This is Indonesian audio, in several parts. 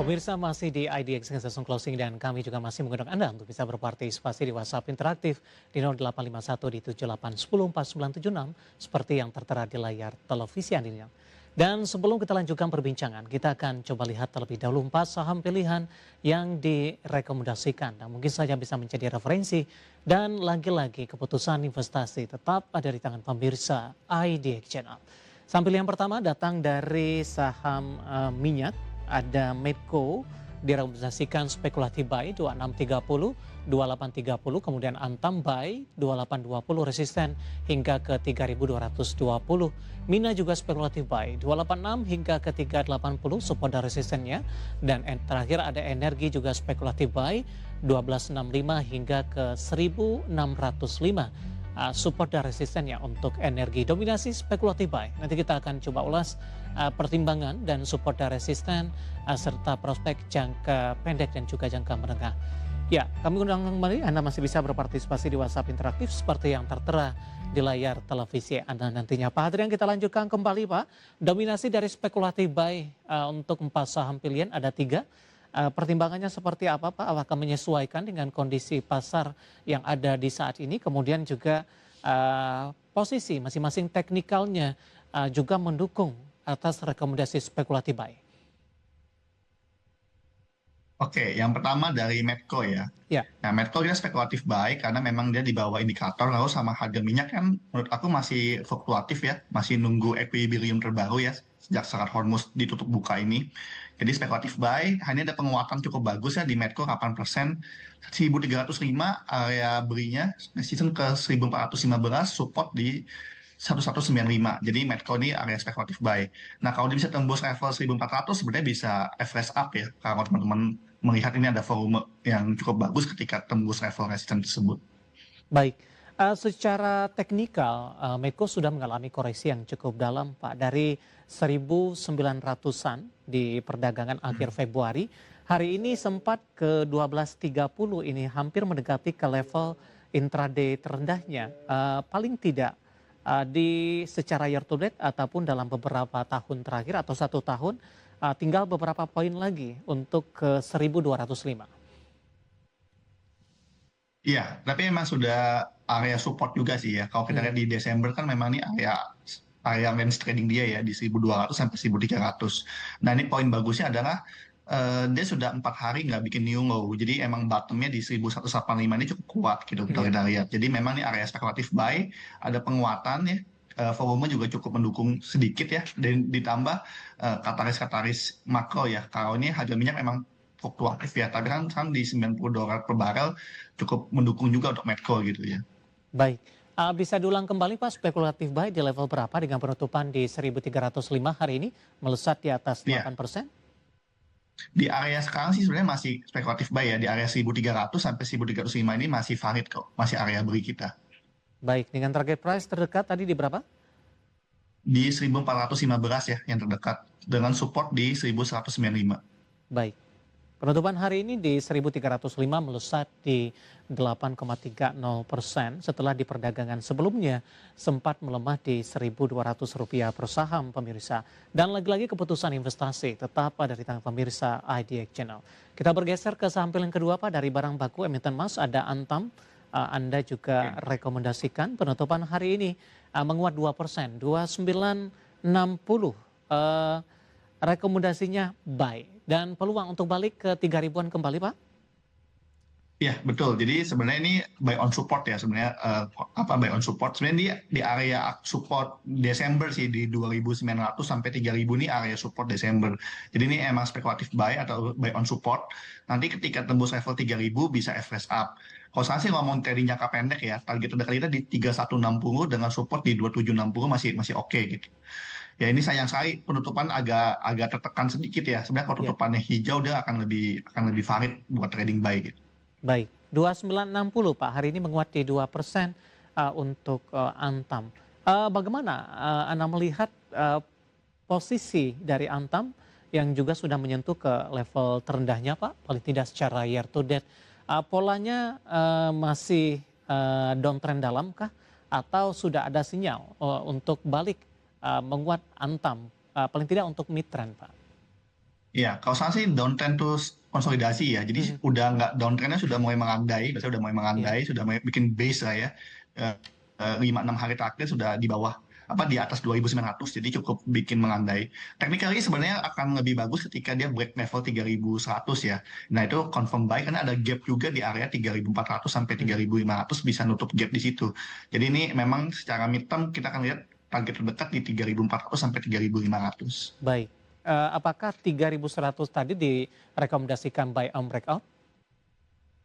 Pemirsa masih di IDX Session Closing dan kami juga masih mengundang Anda untuk bisa berpartisipasi di WhatsApp interaktif di 0851 di 78104976 seperti yang tertera di layar televisi Anda. Dan sebelum kita lanjutkan perbincangan, kita akan coba lihat terlebih dahulu 4 saham pilihan yang direkomendasikan dan mungkin saja bisa menjadi referensi dan lagi-lagi keputusan investasi tetap ada di tangan pemirsa IDX Channel. Saham pilihan pertama datang dari saham minyak. Ada Medco direkomendasikan spekulatif buy 2630, 2830, kemudian Antam buy 2820 resisten hingga ke 3220. Mina juga spekulatif buy 286 hingga ke 380 support dan resistennya, dan terakhir ada Energi juga spekulatif buy 1265 hingga ke 1605. Support dan resistennya untuk Energi, dominasi spekulatif buy. Nanti kita akan coba ulas pertimbangan dan support dan resisten serta prospek jangka pendek dan juga jangka menengah. Ya, kami undang kembali Anda masih bisa berpartisipasi di WhatsApp interaktif seperti yang tertera di layar televisi Anda nantinya. Pak Adrian, kita lanjutkan kembali Pak. Dominasi dari spekulatif buy untuk 4 saham pilihan ada 3. Pertimbangannya seperti apa Pak? Apakah menyesuaikan dengan kondisi pasar yang ada di saat ini? Kemudian juga posisi masing-masing teknikalnya juga mendukung atas rekomendasi spekulatif buy. Oke, yang pertama dari Medco ya. Ya, Nah, Medco dia spekulatif buy karena memang dia di bawah indikator, lalu sama harga minyak kan menurut aku masih fluktuatif ya, masih nunggu equilibrium terbaru ya sejak Selat Hormuz ditutup buka ini. Jadi spekulatif buy, hanya ada penguatan cukup bagus ya di Medco 8%, 1305 area belinya, season ke 1415, support di 1195. Jadi Medco ini area spekulatif buy. Nah, kalau dia bisa tembus level 1400 sebenarnya bisa average up ya. Kalau teman-teman melihat ini ada volume yang cukup bagus ketika tembus level resistance tersebut. baik. Secara teknikal, Medco sudah mengalami koreksi yang cukup dalam Pak. Dari 1900-an di perdagangan akhir Februari, hari ini sempat ke 1230, ini hampir mendekati ke level intraday terendahnya. Paling tidak di secara year to date ataupun dalam beberapa tahun terakhir atau 1 tahun, tinggal beberapa poin lagi untuk ke 1205. Iya, tapi memang sudah area support juga sih ya. Kalau kita lihat di Desember kan memang ini area range trading dia ya di 1200 sampai 1300. Nah, ini poin bagusnya adalah dia sudah 4 hari nggak bikin new low. Jadi emang bottomnya di 1185 ini cukup kuat gitu kita lihat. Jadi memang ini area spekulatif buy, ada penguatan ya. Volume juga cukup mendukung sedikit ya, dan ditambah katalis-katalis makro ya. Kalau ini harga minyak memang fluktuatif ya, tapi kan di $90 per barel cukup mendukung juga untuk Medco gitu ya. Baik, bisa diulang kembali Pak, spekulatif buy di level berapa dengan penutupan di 1305 hari ini melesat di atas Iya, 8%? di area sekarang sih sebenarnya masih spekulatif buy ya, di area 1300 sampai 1305 ini masih valid kok, masih area beli kita. Baik, dengan target price terdekat tadi di berapa? Di 1415 ya yang terdekat, dengan support di 1195. Baik, penutupan hari ini di 1305 melesat di 8,30% setelah di perdagangan sebelumnya sempat melemah di Rp1.200 per saham pemirsa. Dan lagi-lagi keputusan investasi tetap ada di tangan pemirsa IDX Channel. Kita bergeser ke saham pilihan kedua Pak, dari barang baku emiten emas ada Antam. Anda juga rekomendasikan penutupan hari ini menguat 2%, 2960. Rekomendasinya buy dan peluang untuk balik ke 3.000-an kembali Pak? Ya, betul. Jadi sebenarnya ini buy on support ya sebenarnya, buy on support. Sebenarnya di area support Desember sih di 2.900 sampai 3.000 ini area support Desember. Jadi ini emang spekulatif buy atau buy on support. Nanti ketika tembus level 3.000 bisa average up. Kalau saya sih ngomong trading jangka pendek ya, target terdekat kita di 3160 dengan support di 2760 masih masih oke gitu. Ya ini sayang sekali penutupan agak tertekan sedikit ya. Sebenarnya kalau Ya. tutupannya hijau dia akan lebih valid buat trading buy gitu. Baik, 2960 Pak, hari ini menguat di 2% untuk Antam. Bagaimana Anda melihat posisi dari Antam yang juga sudah menyentuh ke level terendahnya Pak, paling tidak secara year to date. Polanya masih downtrend dalam kah? Atau sudah ada sinyal untuk balik menguat Antam, paling tidak untuk mid trend Pak? Iya, kalau saya sih downtrend terus konsolidasi ya. Jadi Mhm, udah nggak downtrendnya sudah mulai melandai, biasanya udah mulai iya, melandai, sudah mulai bikin base lah ya. 5-6 hari terakhir sudah di bawah apa di atas 2.900, jadi cukup bikin melandai. Technically sebenarnya akan lebih bagus ketika dia break level 3.100 ya. Nah itu confirm buy karena ada gap juga di area 3.400 sampai mhm, 3.500 bisa nutup gap di situ. Jadi ini memang secara midterm kita akan lihat target terdekat di 3.400 sampai 3.500. baik. Apakah 3.100 tadi direkomendasikan buy on breakout?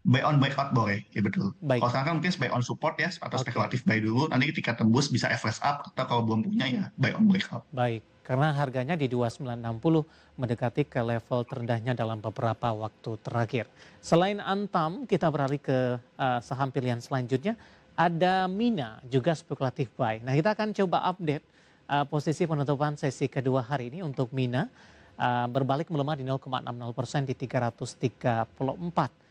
Buy on breakout boleh, ya betul. Baik, Kalau sekarang kan mungkin buy on support ya, atau oke. spekulatif buy dulu. Nanti ketika tembus bisa average up, atau kalau belum punya ya buy on breakout. Baik, karena harganya di 2960 mendekati ke level terendahnya dalam beberapa waktu terakhir. Selain Antam, kita beralih ke saham pilihan selanjutnya. Ada Mina, juga spekulatif buy. Nah, kita akan coba update posisi penutupan sesi kedua hari ini untuk Mina. Berbalik melemah di 0,60% di 334.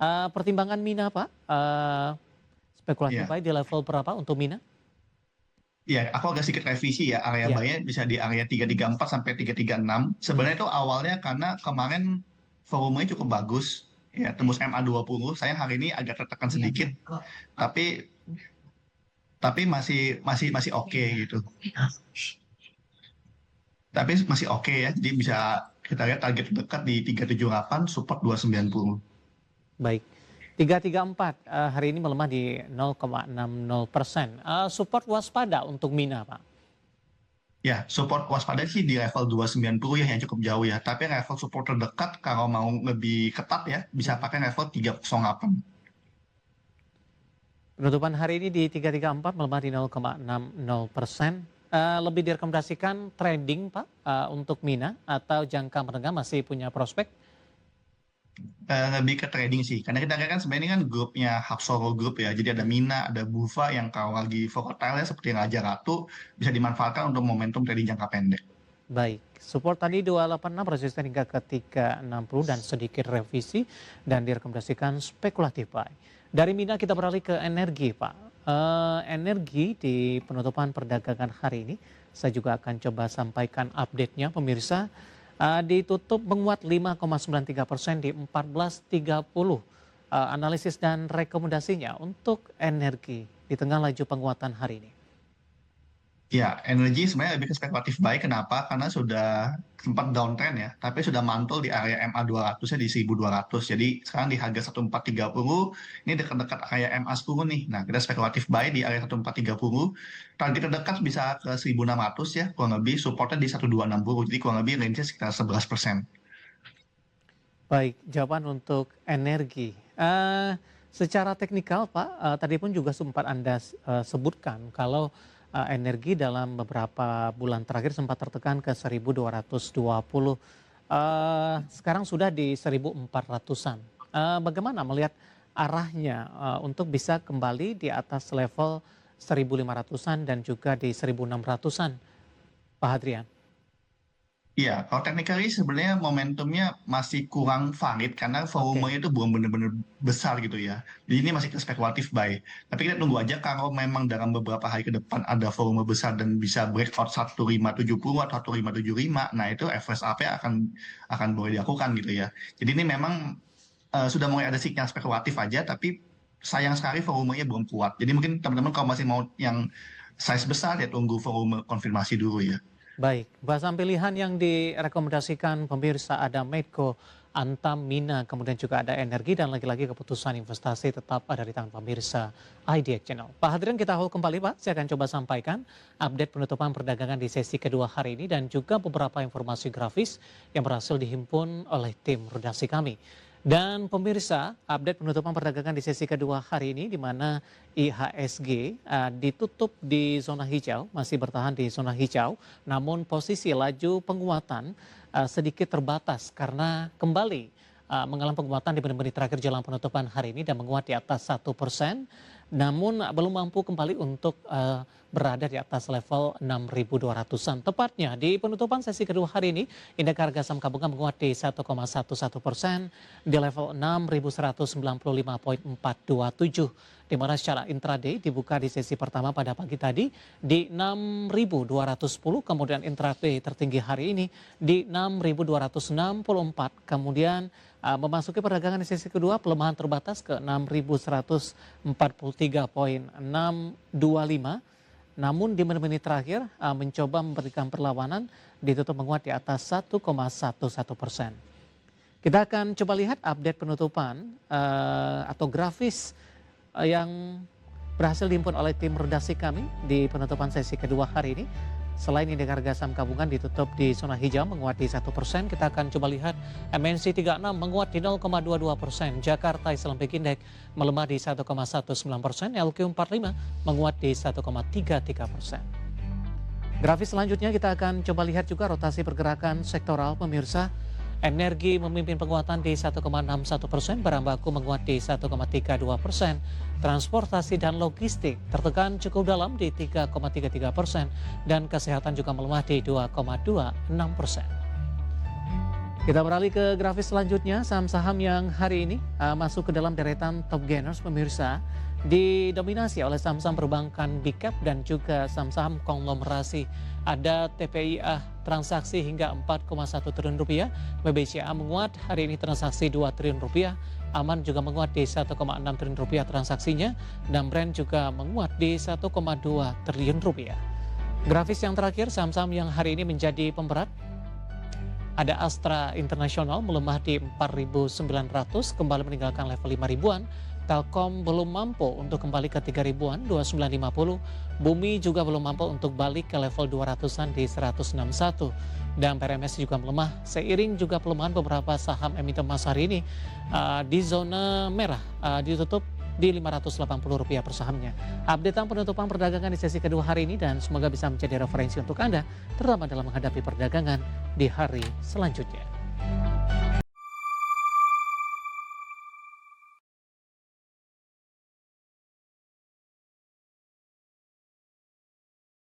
Pertimbangan Mina, Pak, spekulatif Ya, buy di level berapa untuk Mina? ya, aku agak sedikit revisi ya, area Ya, buy-nya bisa di area 334 sampai 336. mhm, Sebenarnya itu awalnya karena kemarin volumenya cukup bagus, ya tembus MA20. Sayang hari ini agak tertekan sedikit, tapi masih masih masih oke gitu. Tapi masih oke ya, jadi bisa kita lihat target dekat di 378, support 290. baik. 334 hari ini melemah di 0,60%. Support waspada untuk Mina, Pak. Ya, support waspada sih di level 290 ya yang cukup jauh ya. Tapi level support terdekat kalau mau lebih ketat ya bisa Mhm. pakai level 308. Penutupan hari ini di 334 melemah di 0,60%. Lebih direkomendasikan trading, Pak, untuk Mina atau jangka menengah masih punya prospek? Lebih ke trading sih. Karena kita lihat kan sebenarnya ini kan grupnya Haksoro Group ya. Jadi ada Mhm. Mina, ada Bufa yang kalau lagi volatile ya seperti Raja Ratu bisa dimanfaatkan untuk momentum trading jangka pendek. Baik, support tadi 286, resisten hingga ke 360 dan sedikit revisi dan direkomendasikan spekulatif buy. Dari Mina kita beralih ke energi, Pak. Energi di penutupan perdagangan hari ini, saya juga akan coba sampaikan update-nya pemirsa. Ditutup menguat 5,93% di 14.30. Analisis dan rekomendasinya untuk energi di tengah laju penguatan hari ini. Ya, energi sebenarnya lebih ke spekulatif baik. Kenapa? Karena sudah sempat downtrend ya, tapi sudah mantul di area MA 200 ya di 1.200. Jadi sekarang di harga 1430, ini dekat-dekat area MA 10 nih. Nah, kita spekulatif buy di area 1430. Target terdekat bisa ke 1.600 ya, kurang lebih supportnya di 1260. Jadi kurang lebih range-nya sekitar 11%. Baik, jawaban untuk energi. Secara teknikal, Pak, tadi pun juga sempat Anda sebutkan kalau energi dalam beberapa bulan terakhir sempat tertekan ke 1.220. Sekarang sudah di 1.400-an. Bagaimana melihat arahnya untuk bisa kembali di atas level 1.500-an dan juga di 1.600-an, Pak Hadrian? Iya, kalau technically sebenarnya momentumnya masih kurang valid karena Oke, volumenya itu belum benar-benar besar gitu ya. Jadi ini masih ke spekulatif buy. Tapi kita tunggu aja kalau memang dalam beberapa hari ke depan ada volume besar dan bisa breakout 1.570 atau 1.575, nah itu average up akan boleh dilakukan gitu ya. Jadi ini memang sudah mulai ada sinyal spekulatif aja, tapi sayang sekali volumenya belum kuat. Jadi mungkin teman-teman kalau masih mau yang size besar ya tunggu volume konfirmasi dulu ya. baik. Bahasa pilihan yang direkomendasikan pemirsa ada Medco, Antam, Mina, kemudian juga ada energi dan lagi-lagi keputusan investasi tetap ada di tangan pemirsa IDX Channel. Pak Hadirin kita hold kembali Pak, saya akan coba sampaikan update penutupan perdagangan di sesi kedua hari ini dan juga beberapa informasi grafis yang berhasil dihimpun oleh tim redaksi kami. Dan pemirsa, update penutupan perdagangan di sesi kedua hari ini di mana IHSG ditutup di zona hijau, masih bertahan di zona hijau, namun posisi laju penguatan sedikit terbatas karena kembali mengalami penguatan di menit-menit terakhir jelang penutupan hari ini dan menguat di atas 1%. namun belum mampu kembali untuk berada di atas level 6.200-an. Tepatnya di penutupan sesi kedua hari ini, indeks harga saham gabungan menguat di 1,11%, di level 6.195,427. Di mana secara intraday dibuka di sesi pertama pada pagi tadi di 6.210, kemudian intraday tertinggi hari ini di 6.264, kemudian memasuki perdagangan di sesi kedua pelemahan terbatas ke 6.143,625. Namun di menit-menit terakhir mencoba memberikan perlawanan, ditutup menguat di atas 1,11%. Kita akan coba lihat update penutupan atau grafis yang berhasil dihimpun oleh tim redaksi kami di penutupan sesi kedua hari ini. Selain indeks harga saham gabungan ditutup di zona hijau menguat di 1%, kita akan coba lihat MNC 36 menguat di 0,22%, Jakarta Islamic Index melemah di 1,19%, LQ45 menguat di 1,33%. Grafis selanjutnya kita akan coba lihat juga rotasi pergerakan sektoral pemirsa. Energi memimpin penguatan di 1,61%, barang baku menguat di 1,32%, transportasi dan logistik tertekan cukup dalam di 3,33%, dan kesehatan juga melemah di 2,26%. Kita beralih ke grafis selanjutnya, saham-saham yang hari ini masuk ke dalam deretan top gainers pemirsa, didominasi oleh saham-saham perbankan big cap dan juga saham-saham konglomerasi. Ada TPIA transaksi hingga 4,1 triliun rupiah, BBCA menguat hari ini transaksi 2 triliun rupiah, Aman juga menguat di 1,6 triliun rupiah transaksinya, dan Brand juga menguat di 1,2 triliun rupiah. Grafis yang terakhir, saham-saham yang hari ini menjadi pemberat. Ada Astra Internasional melemah di 4.900, kembali meninggalkan level 5.000-an. Telkom belum mampu untuk kembali ke 3.000-an, 2950. Bumi juga belum mampu untuk balik ke level 200-an di 161. Dan PRMS juga melemah, seiring juga pelemahan beberapa saham emiten emas hari ini di zona merah, ditutup di Rp580 per sahamnya. Updatean penutupan perdagangan di sesi kedua hari ini, dan semoga bisa menjadi referensi untuk Anda, terutama dalam menghadapi perdagangan di hari selanjutnya.